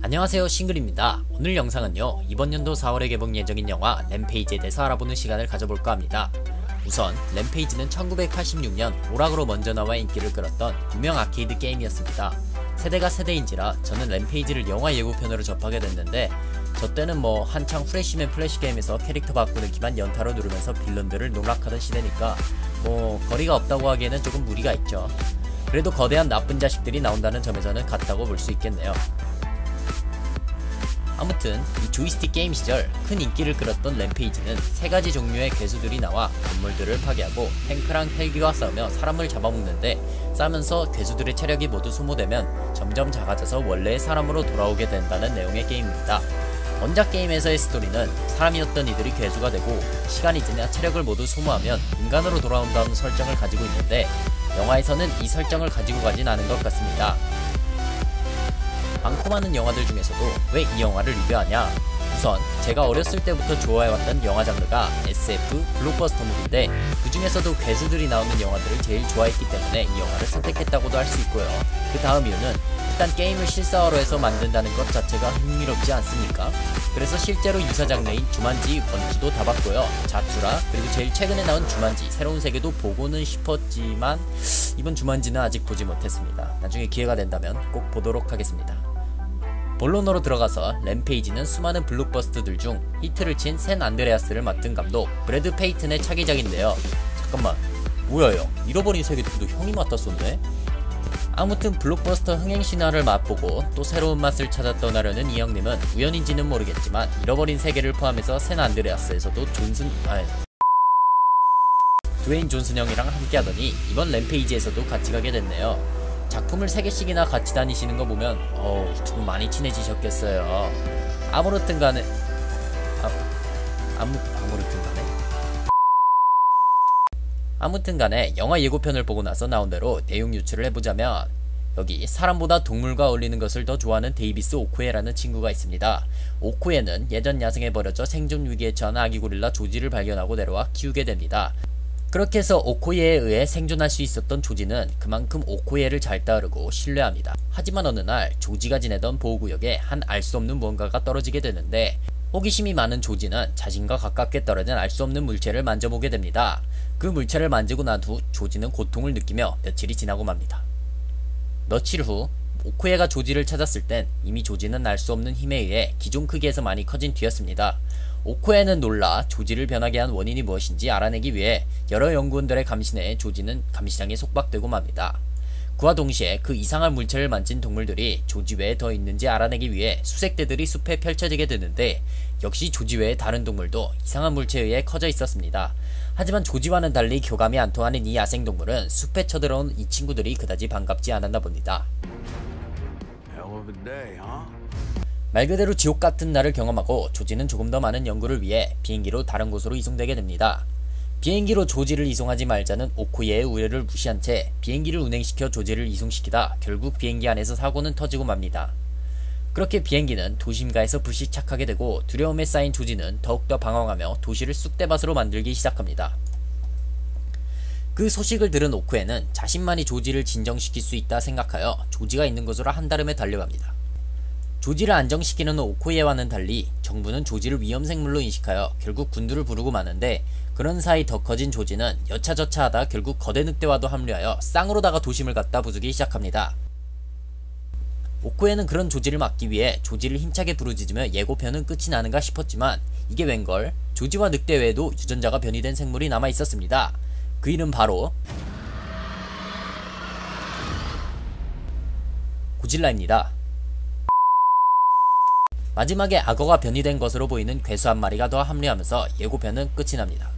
안녕하세요, 싱글입니다. 오늘 영상은요, 이번 연도 4월에 개봉 예정인 영화 램페이지에 대해서 알아보는 시간을 가져볼까 합니다. 우선 램페이지는 1986년 오락으로 먼저 나와 인기를 끌었던 유명 아케이드 게임이었습니다. 세대가 세대인지라 저는 램페이지를 영화 예고편으로 접하게 됐는데, 저 때는 한창 후레쉬맨 플래시 게임에서 캐릭터 바꾸는 기만 연타로 누르면서 빌런들을 농락하던 시대니까 거리가 없다고 하기에는 조금 무리가 있죠. 그래도 거대한 나쁜 자식들이 나온다는 점에서는 같다고 볼 수 있겠네요. 아무튼 이 조이스틱 게임 시절 큰 인기를 끌었던 램페이지는 세 가지 종류의 괴수들이 나와 건물들을 파괴하고 탱크랑 헬기와 싸우며 사람을 잡아먹는데, 싸면서 괴수들의 체력이 모두 소모되면 점점 작아져서 원래의 사람으로 돌아오게 된다는 내용의 게임입니다. 원작 게임에서의 스토리는 사람이었던 이들이 괴수가 되고 시간이 지나 체력을 모두 소모하면 인간으로 돌아온다는 설정을 가지고 있는데, 영화에서는 이 설정을 가지고 가진 않은 것 같습니다. 많고 많은 영화들 중에서도 왜 이 영화를 리뷰하냐? 우선 제가 어렸을 때부터 좋아해왔던 영화 장르가 SF, 블록버스터물인데, 그 중에서도 괴수들이 나오는 영화들을 제일 좋아했기 때문에 이 영화를 선택했다고도 할 수 있고요. 그 다음 이유는 일단 게임을 실사화로 해서 만든다는 것 자체가 흥미롭지 않습니까? 그래서 실제로 유사 장르인 주만지 1, 2도 다 봤고요. 자투라, 그리고 제일 최근에 나온 주만지 새로운 세계도 보고는 싶었지만 이번 주만지는 아직 보지 못했습니다. 나중에 기회가 된다면 꼭 보도록 하겠습니다. 본론으로 들어가서 램페이지는 수많은 블록버스터들 중 히트를 친 샌 안드레아스를 맡은 감독 브래드 페이튼의 차기작인데요. 잠깐만, 뭐야 형, 잃어버린 세계도 형이 맡았었네? 아무튼 블록버스터 흥행 신화를 맛보고 또 새로운 맛을 찾아 떠나려는 이 형님은 우연인지는 모르겠지만 잃어버린 세계를 포함해서 샌 안드레아스에서도 드웨인 존슨 형이랑 함께 하더니 이번 램페이지에서도 같이 가게 됐네요. 작품을 3개씩이나 같이 다니시는 거 보면 좀 많이 친해지셨겠어요. 아무렇든 간에 영화 예고편을 보고 나서 나온 대로 내용 유추를 해보자면, 여기 사람보다 동물과 어울리는 것을 더 좋아하는 데이비스 오코에라는 친구가 있습니다. 오코에는 예전 야생에 버려져 생존 위기에 처한 아기 고릴라 조지를 발견하고 내려와 키우게 됩니다. 그렇게 해서 오코에에 의해 생존할 수 있었던 조지는 그만큼 오코에를 잘 따르고 신뢰합니다. 하지만 어느 날 조지가 지내던 보호구역에 한 알 수 없는 무언가가 떨어지게 되는데, 호기심이 많은 조지는 자신과 가깝게 떨어진 알 수 없는 물체를 만져보게 됩니다. 그 물체를 만지고 난 후 조지는 고통을 느끼며 며칠이 지나고 맙니다. 며칠 후 오코에가 조지를 찾았을 땐 이미 조지는 알 수 없는 힘에 의해 기존 크기에서 많이 커진 뒤였습니다. 오코에는 놀라 조지를 변하게 한 원인이 무엇인지 알아내기 위해 여러 연구원들의 감시내에 조지는 감시장에 속박되고 맙니다. 그와 동시에 그 이상한 물체를 만진 동물들이 조지 외에 더 있는지 알아내기 위해 수색대들이 숲에 펼쳐지게 되는데, 역시 조지 외의 다른 동물도 이상한 물체에 의해 커져 있었습니다. 하지만 조지와는 달리 교감이 안 통하는 이 야생동물은 숲에 쳐들어온 이 친구들이 그다지 반갑지 않았나 봅니다. 말 그대로 지옥 같은 날을 경험하고 조지는 조금 더 많은 연구를 위해 비행기로 다른 곳으로 이송되게 됩니다. 비행기로 조지를 이송하지 말자는 오코에의 우려를 무시한 채 비행기를 운행시켜 조지를 이송시키다 결국 비행기 안에서 사고는 터지고 맙니다. 그렇게 비행기는 도심가에서 불시착하게 되고, 두려움에 쌓인 조지는 더욱더 방황하며 도시를 쑥대밭으로 만들기 시작합니다. 그 소식을 들은 오코에는 자신만이 조지를 진정시킬 수 있다 생각하여 조지가 있는 곳으로 한달음에 달려갑니다. 조지를 안정시키는 오코에와는 달리 정부는 조지를 위험생물로 인식하여 결국 군두를 부르고 마는데, 그런 사이 더 커진 조지는 여차저차 하다 결국 거대 늑대와도 합류하여 쌍으로다가 도심을 갖다 부수기 시작합니다. 오코에는 그런 조지를 막기 위해 조지를 힘차게 부르짖으며 예고편은 끝이 나는가 싶었지만, 이게 웬걸, 조지와 늑대 외에도 유전자가 변이된 생물이 남아 있었습니다. 그 이름 바로 고질라입니다. 마지막에 악어가 변이된 것으로 보이는 괴수 한 마리가 더 합류하면서 예고편은 끝이 납니다.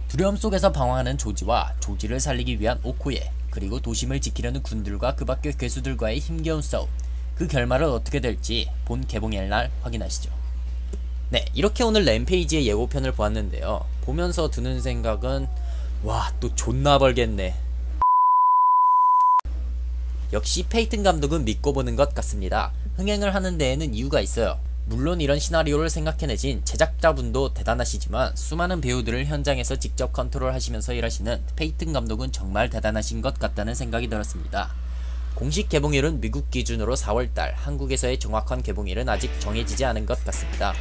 두려움 속에서 방황하는 조지와 조지를 살리기 위한 오코에, 그리고 도심을 지키려는 군들과 그 밖의 괴수들과의 힘겨운 싸움, 그 결말은 어떻게 될지 본 개봉일 날 확인하시죠. 네, 이렇게 오늘 램페이지의 예고편을 보았는데요. 보면서 드는 생각은 와, 또 존나 벌겠네. 역시 페이튼 감독은 믿고 보는 것 같습니다. 흥행을 하는 데에는 이유가 있어요. 물론 이런 시나리오를 생각해내신 제작자분도 대단하시지만 수많은 배우들을 현장에서 직접 컨트롤하시면서 일하시는 페이튼 감독은 정말 대단하신 것 같다는 생각이 들었습니다. 공식 개봉일은 미국 기준으로 4월달, 한국에서의 정확한 개봉일은 아직 정해지지 않은 것 같습니다.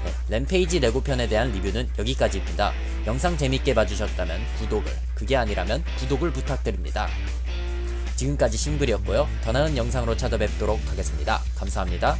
네, 램페이지 레고편에 대한 리뷰는 여기까지입니다. 영상 재밌게 봐주셨다면 구독을, 그게 아니라면 구독을 부탁드립니다. 지금까지 싱글이었고요. 더 나은 영상으로 찾아뵙도록 하겠습니다. 감사합니다.